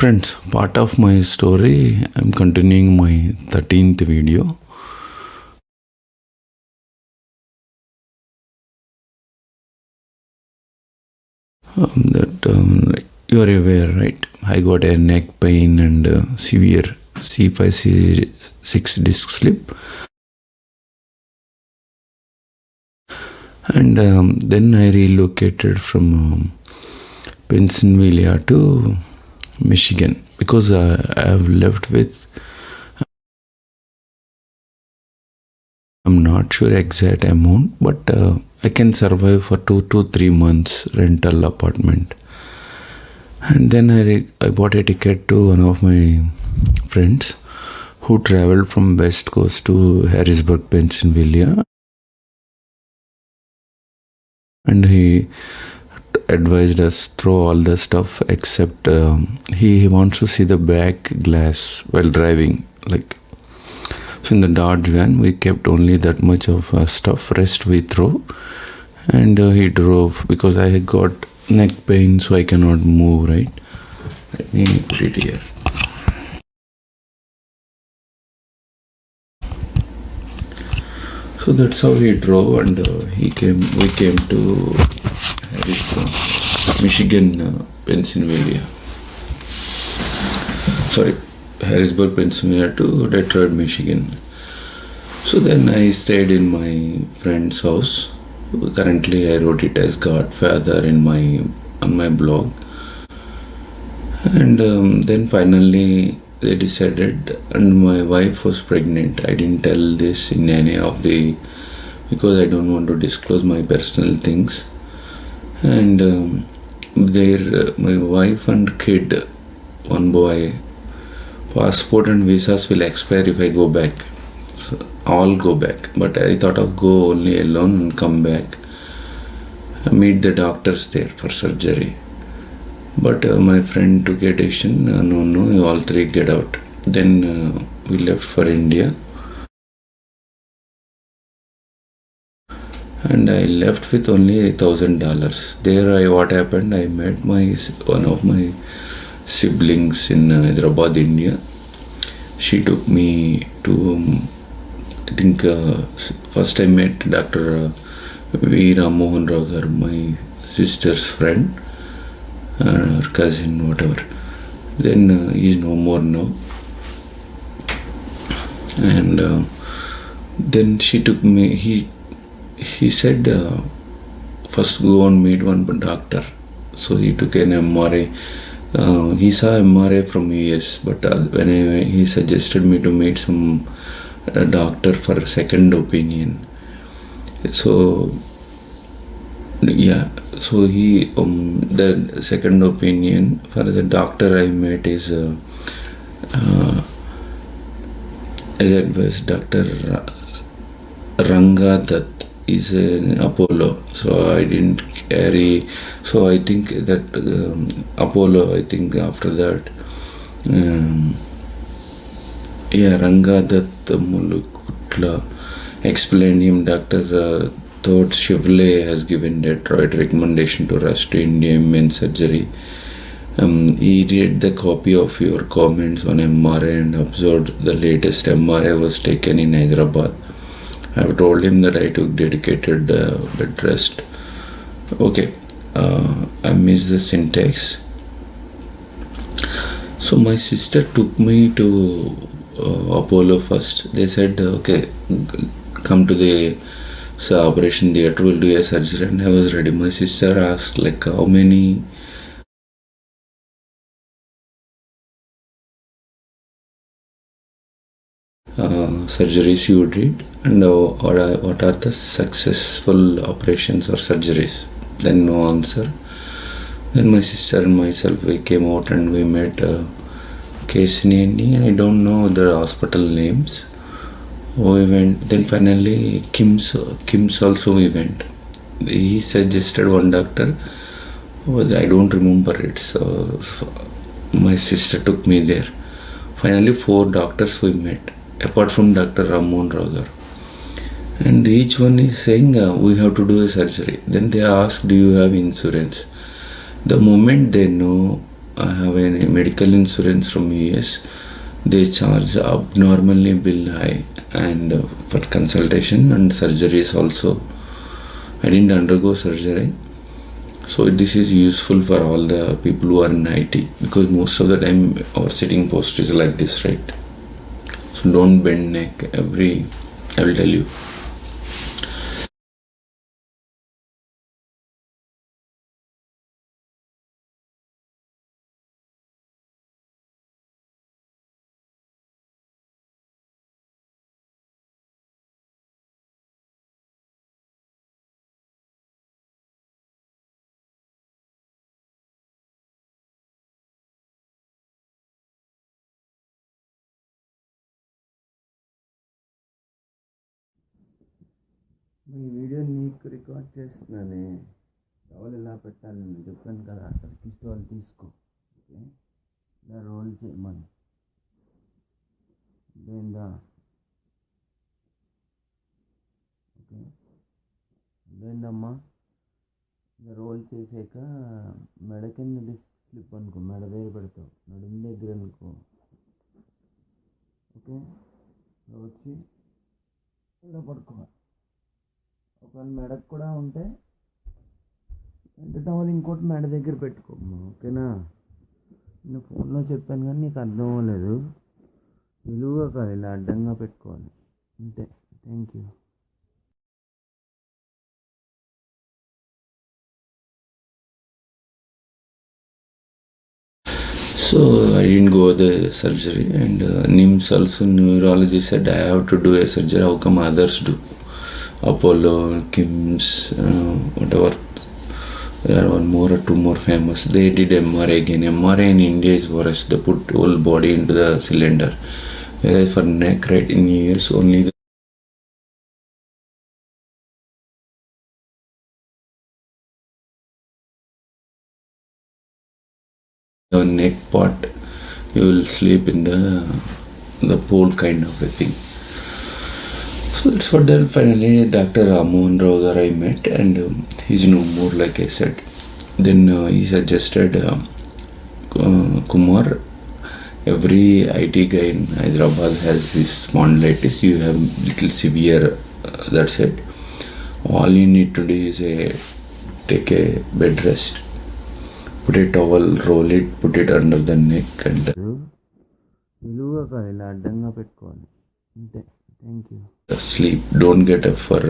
Friends, part of my story, I'm continuing my 13th video. You are aware, right? I got a neck pain and severe C5, C6 disc slip. And then I relocated from Pennsylvania to Michigan because I have left with, I'm not sure exact amount, but I can survive for 2 to 3 months rental apartment. And then I bought a ticket to one of my friends who traveled from West Coast to Harrisburg, Pennsylvania. And he advised us throw all the stuff except he wants to see the back glass while driving. So in the Dodge van, we kept only that much of stuff. Rest we throw. And he drove because I got neck pain, so I cannot move, right? Let me put it here. So that's how he drove, and we came to Harrisburg, Michigan, Pennsylvania. Harrisburg, Pennsylvania to Detroit, Michigan. So then I stayed in my friend's house. Currently I wrote it as Godfather on my blog. And then finally they decided, and my wife was pregnant. I didn't tell this in any of because I don't want to disclose my personal things. And my wife and kid, one boy, passport and visas will expire if I go back. So I'll go back. But I thought of go only alone and come back, meet the doctors there for surgery. But my friend took a decision, no, you all three get out. Then we left for India. And I left with only $1,000. There what happened, I met one of my siblings in Hyderabad, India. She took me to, I think first I met Dr. V. Ramohan Rao, my sister's friend, her cousin, whatever. Then he's no more now. And then she took me, he said, first go and meet one doctor. So he took an MRI. He saw MRI from U.S., but he suggested me to meet some doctor for a second opinion. So he the second opinion for the doctor I met is as it was Dr. Ranga Dutt is in Apollo. So I didn't carry. So I think that Apollo, I think after that, Ranga Dutt Mulukutla explained him. Dr. Todd Chevrolet has given Detroit recommendation to rush to India men's surgery. He read the copy of your comments on MRI and observed the latest MRI was taken in Hyderabad. I have told him that I took dedicated bed rest. Okay, I missed the syntax. So my sister took me to Apollo first. They said, okay, come to the operation theater, we'll do a surgery. And I was ready. My sister asked how many surgeries you did and what are the successful operations or surgeries. Then no answer. Then my sister and myself, we came out and we met Casey. I don't know the hospital names. We went. Then finally Kim's also we went. He suggested one doctor. I don't remember it. So my sister took me there. Finally 4 doctors we met, apart from Dr. Ramon Rao. And each one is saying, we have to do a surgery. Then they ask, do you have insurance? The moment they know I have a medical insurance from US. They charge abnormally bill high, and for consultation and surgeries also. I didn't undergo surgery, so this is useful for all the people who are in IT, because most of the time our sitting post is like this, right? So don't bend neck. I will tell you. ఈ video నీకు record చేస్తున్నానే, ఎవరు ఎలా పెట్టాలని చెప్పాను కదా, Turkish వాళ్ళు తీసుకో. Okay, ఇలా రోల్ చేయమని అర్థమైందా? ఓకే, అర్థమైందమ్మా? ఇలా రోల్ చేసాక మెడ కింద స్లిప్ అనుకో, మెడ దగ్గర పెడతావు, నడుము దగ్గర అనుకో. ఓకే, వచ్చి ఇలా పడుకోవాలి. ఒకవేళ మెడకు కూడా ఉంటే వెంట టవల్ ఇంకోటి మెడ దగ్గర పెట్టుకోమ్మా. ఓకేనా? నేను ఫోన్లో చెప్పాను కానీ నీకు అర్థం అవ్వలేదు. నిలువుగా కాదు, ఇలా అడ్డంగా పెట్టుకోవాలి అంతే. Thank you. So I didn't go the surgery, and NIMS also, neurologist said I have to do a surgery. How come others do? Apollo, KIMS, whatever. There are one more or two more famous. They did MRI again. MRI in India is worse. They put whole body into the cylinder. Whereas for neck, right, in ears, only the neck part, you will sleep in the pole kind of a thing. So that's what then finally Dr. Ramohan Rao I met, and he's no more, like I said. Then he suggested Kumar, every IT guy in Hyderabad has this spondylitis. You have little severe, that's it. All you need to do is take a bed rest. Put a towel, roll it, put it under the neck, and sleep. Don't get up for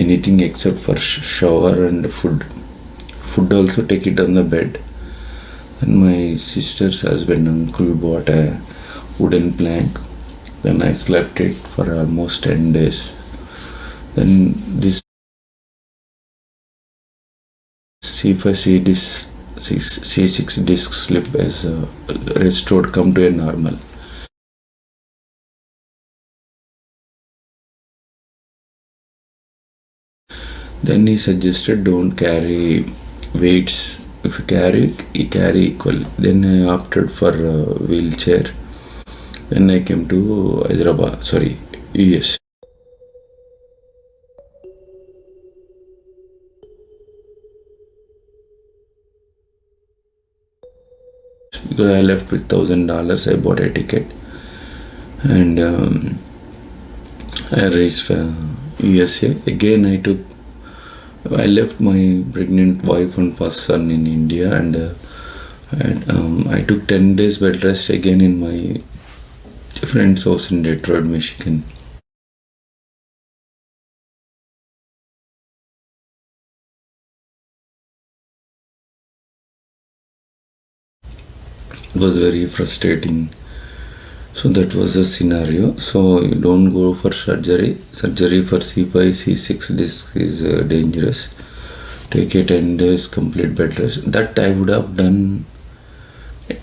anything except for shower and food. Food also take it on the bed. And my sister's husband, uncle, bought a wooden plank. Then I slept it for almost 10 days. Then this C6 disc slip is restored, come to a normal. Then he suggested don't carry weights. If you carry equal. Then I opted for wheelchair. Then I came to Hyderabad, US. Because I left with $1,000, I bought a ticket, and I reached U.S.A. Again, I left my pregnant wife and first son in India, and I took 10 days bed rest again in my friend's house in Detroit, Michigan. It was very frustrating. So that was the scenario. So you don't go for surgery. Surgery for C5, C6 disc is dangerous. Take a 10 days complete bed rest. That I would have done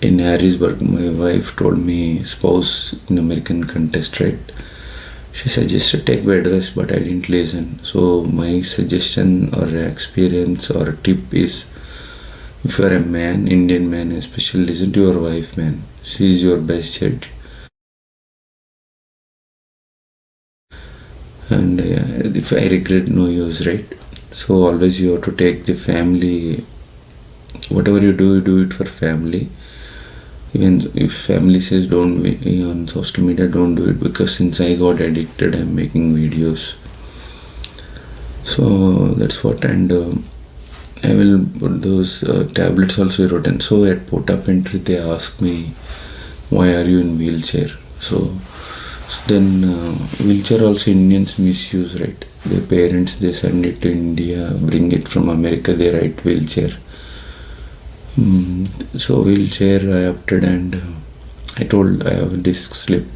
in Harrisburg. My wife told me, spouse in American contest, right? She suggested take bed rest, but I didn't listen. So my suggestion or experience or tip is, if you are a man, Indian man especially, listen to your wife, man. She is your best judge. And if I regret, no use, right? So always you have to take the family whatever you do it for family. Even if family says don't on social media, don't do it, because since I got addicted, I'm making videos. So that's what. And I will put those tablets also written. So at port of entry they ask me, why are you in wheelchair? So then wheelchair also Indians misuse, right? Their parents, they send it to India, bring it from America, they write wheelchair. So wheelchair I opted, and I told I have a disc slip.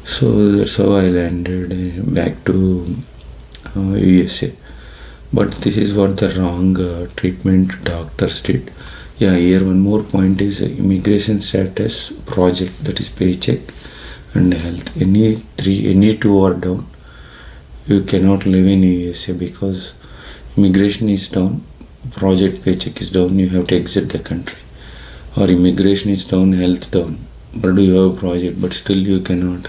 So that's how I landed back to U.S.A. But this is what the wrong treatment doctors did. Yeah, here one more point is immigration status project, that is paycheck and health. Any two are down, you cannot live in USA, because immigration is down, project paycheck is down, you have to exit the country. Or immigration is down, health down, but you have a project, but still you cannot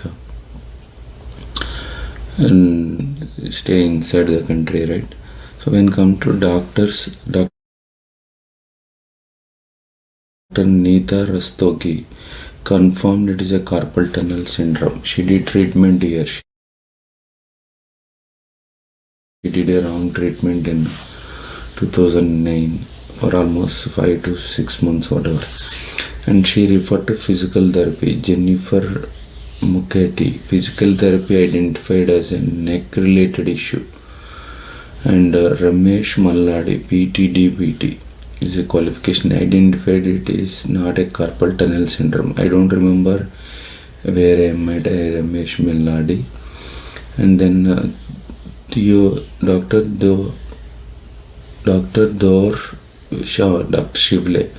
stay inside the country, right? So when come to doctors, Dr. Neeta Rastogi confirmed it is a carpal tunnel syndrome. She did treatment here. She did a wrong treatment in 2009 for almost 5 to 6 months, whatever. And she referred to physical therapy. Jennifer Mukherjee, physical therapy identified as a neck-related issue. And Ramesh Malladi, PTDBT, is a qualification. Identified it is not a carpal tunnel syndrome. I don't remember where I met Ramesh Malladi. And then Dr. Dr. Shivle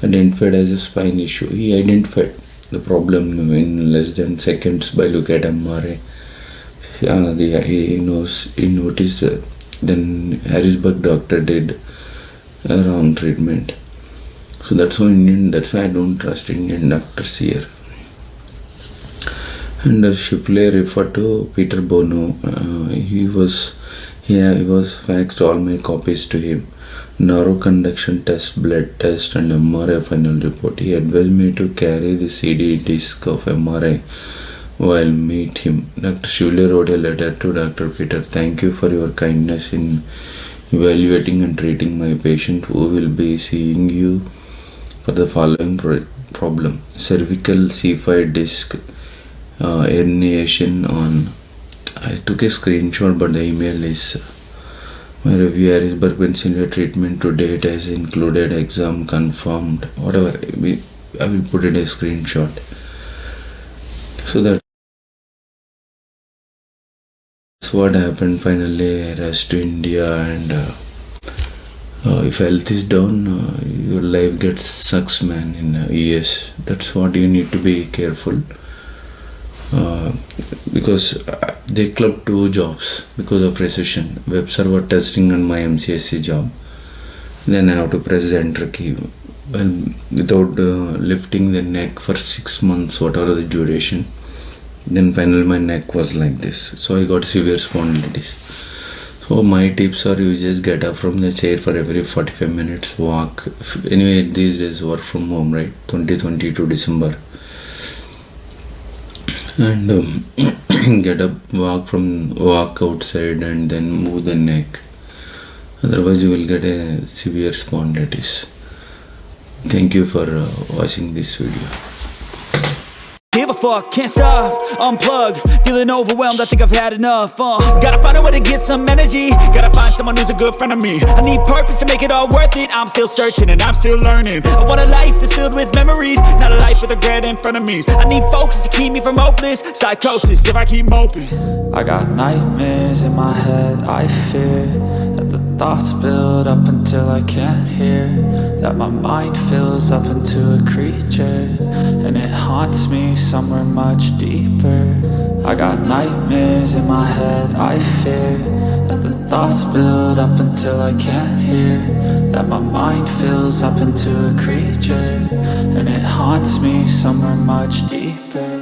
identified as a spine issue. He identified the problem in less than seconds by looking at MRI. He noticed. Then Harrisburg doctor did a wrong treatment. So that's why I don't trust Indian doctors here. And Shifley referred to Peter Bono. He was faxed all my copies to him. Narrow conduction test, blood test, and MRI final report. He advised me to carry the CD disc of MRI while meet him. Dr. Shivle wrote a letter to Dr. Peter. Thank you for your kindness in evaluating and treating my patient, who will be seeing you for the following problem: cervical C5 disc herniation on. I took a screenshot, but the email is my review. Harrisburg, Pennsylvania treatment to date has included exam confirmed. Whatever, I will put it a screenshot. So that's what happened. Finally, I rushed to India, and if health is down, your life gets sucks, man. In US, that's what you need to be careful. Because they clubbed 2 jobs because of recession: web server testing and my MCSC job. Then I have to press the enter key, and without lifting the neck for 6 months, whatever the duration. Then finally my neck was like this, so I got severe spondylitis. So my tips are, you just get up from the chair for every 45 minutes, walk. Anyway, these days work from home, right? 2022 December. And get up, walk outside, and then move the neck. Otherwise you will get a severe spondylitis. Thank you for watching this video. Give a fuck, can't stop, unplug. Feeling overwhelmed, I think I've had enough. Gotta find a way to get some energy. Gotta find someone who's a good friend of me. I need purpose to make it all worth it. I'm still searching and I'm still learning. I want a life that's filled with memories, not a life with regret in front of me. I need focus to keep me from hopeless psychosis if I keep moping. I got nightmares in my head, I fear that the thoughts build up until I can't hear, that my mind fills up into a creature, and it haunts me somewhere much deeper. I got nightmares in my head, I fear that the thoughts build up until I can't hear, that my mind fills up into a creature, and it haunts me somewhere much deeper.